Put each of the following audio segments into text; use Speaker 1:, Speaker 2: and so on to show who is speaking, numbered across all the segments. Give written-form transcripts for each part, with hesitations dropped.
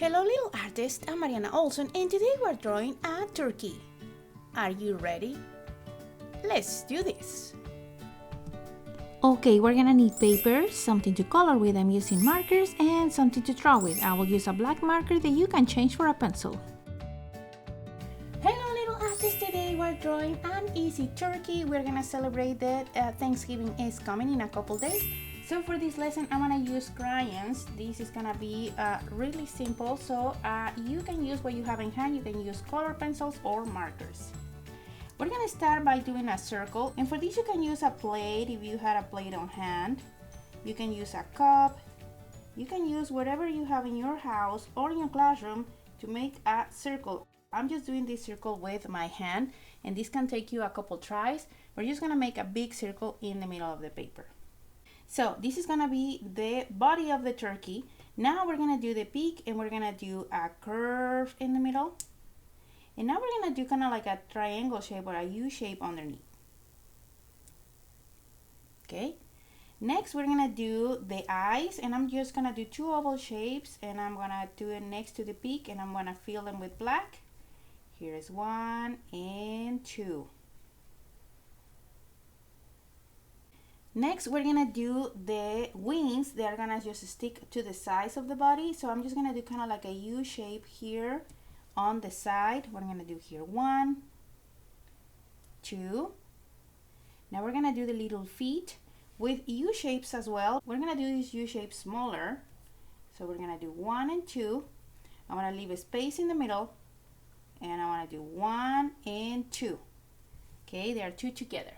Speaker 1: Hello little artists, I'm Mariana Olson and today we're drawing a turkey. Are you ready? Let's do this!
Speaker 2: Okay, we're gonna need paper, something to color with. I'm using markers and something to draw with. I will use a black marker that you can change for a pencil.
Speaker 1: Hello little artists, today we're drawing an easy turkey. We're gonna celebrate that Thanksgiving is coming in a couple days. So for this lesson, I'm gonna use crayons. This is gonna be really simple, so you can use what you have in hand. You can use color pencils or markers. We're gonna start by doing a circle, and for this you can use a plate if you had a plate on hand. You can use a cup. You can use whatever you have in your house or in your classroom to make a circle. I'm just doing this circle with my hand, and this can take you a couple tries. We're just gonna make a big circle in the middle of the paper. So this is gonna be the body of the turkey. Now we're gonna do the beak, and we're gonna do a curve in the middle. And now we're gonna do kind of like a triangle shape or a U shape underneath. Okay. Next we're gonna do the eyes, and I'm just gonna do two oval shapes, and I'm gonna do it next to the beak, and I'm gonna fill them with black. Here is 1 and 2. Next, we're gonna do the wings. They're gonna just stick to the sides of the body. So I'm just gonna do kind of like a U shape here on the side. We're gonna do here 1, 2. Now we're gonna do the little feet with U shapes as well. We're gonna do these U shapes smaller. So we're gonna do 1 and 2. I'm gonna leave a space in the middle, and I wanna do 1 and 2. Okay, there are 2 together.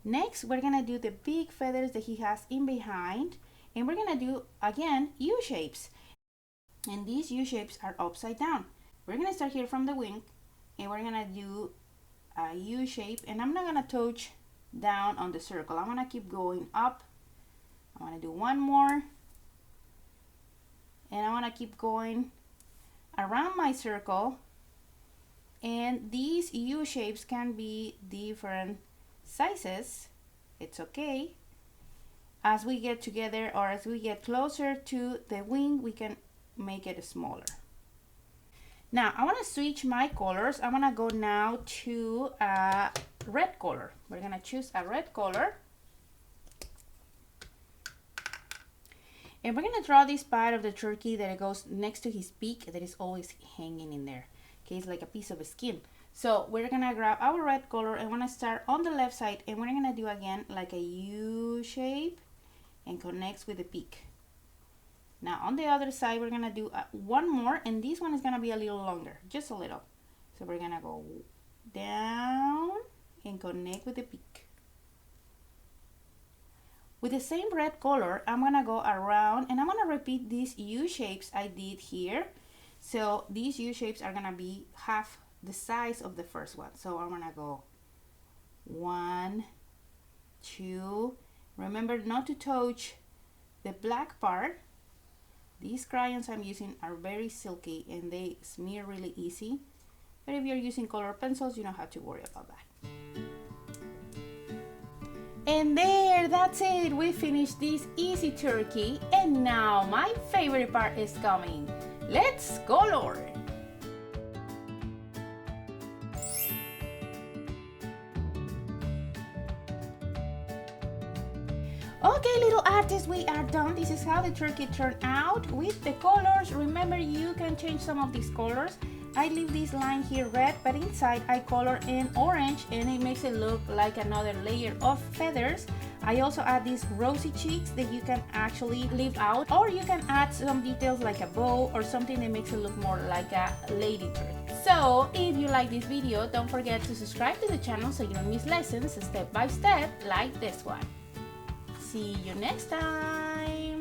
Speaker 1: Next, we're gonna do the big feathers that he has in behind, and we're gonna do, again, U shapes. And these U shapes are upside down. We're gonna start here from the wing, and we're gonna do a U shape, and I'm not gonna touch down on the circle. I'm gonna keep going up. I wanna do one more, and I wanna keep going around my circle, and these U shapes can be different sizes. It's okay. As we get together or as we get closer to the wing, we can make it smaller. Now I want to switch my colors. I'm gonna go now to a red color. We're gonna choose a red color, and we're gonna draw this part of the turkey that it goes next to his beak that is always hanging in there. Okay, it's like a piece of skin. So we're gonna grab our red color and wanna start on the left side, and we're gonna do again like a U shape and connects with the beak. Now on the other side we're gonna do one more, and this one is gonna be a little longer, just a little. So we're gonna go down and connect with the beak. With the same red color, I'm gonna go around and I'm gonna repeat these U shapes I did here. So these U shapes are gonna be half the size of the first one. So I'm gonna go 1, 2. Remember not to touch the black part. These crayons I'm using are very silky and they smear really easy. But if you're using color pencils, you don't have to worry about that. And there, that's it. We finished this easy turkey. And now my favorite part is coming. Let's color. Okay, little artists, we are done. This is how the turkey turned out with the colors. Remember, you can change some of these colors. I leave this line here red, but inside I color in orange, and it makes it look like another layer of feathers. I also add these rosy cheeks that you can actually leave out, or you can add some details like a bow or something that makes it look more like a lady turkey. So if you like this video, don't forget to subscribe to the channel so you don't miss lessons step by step like this one. See you next time!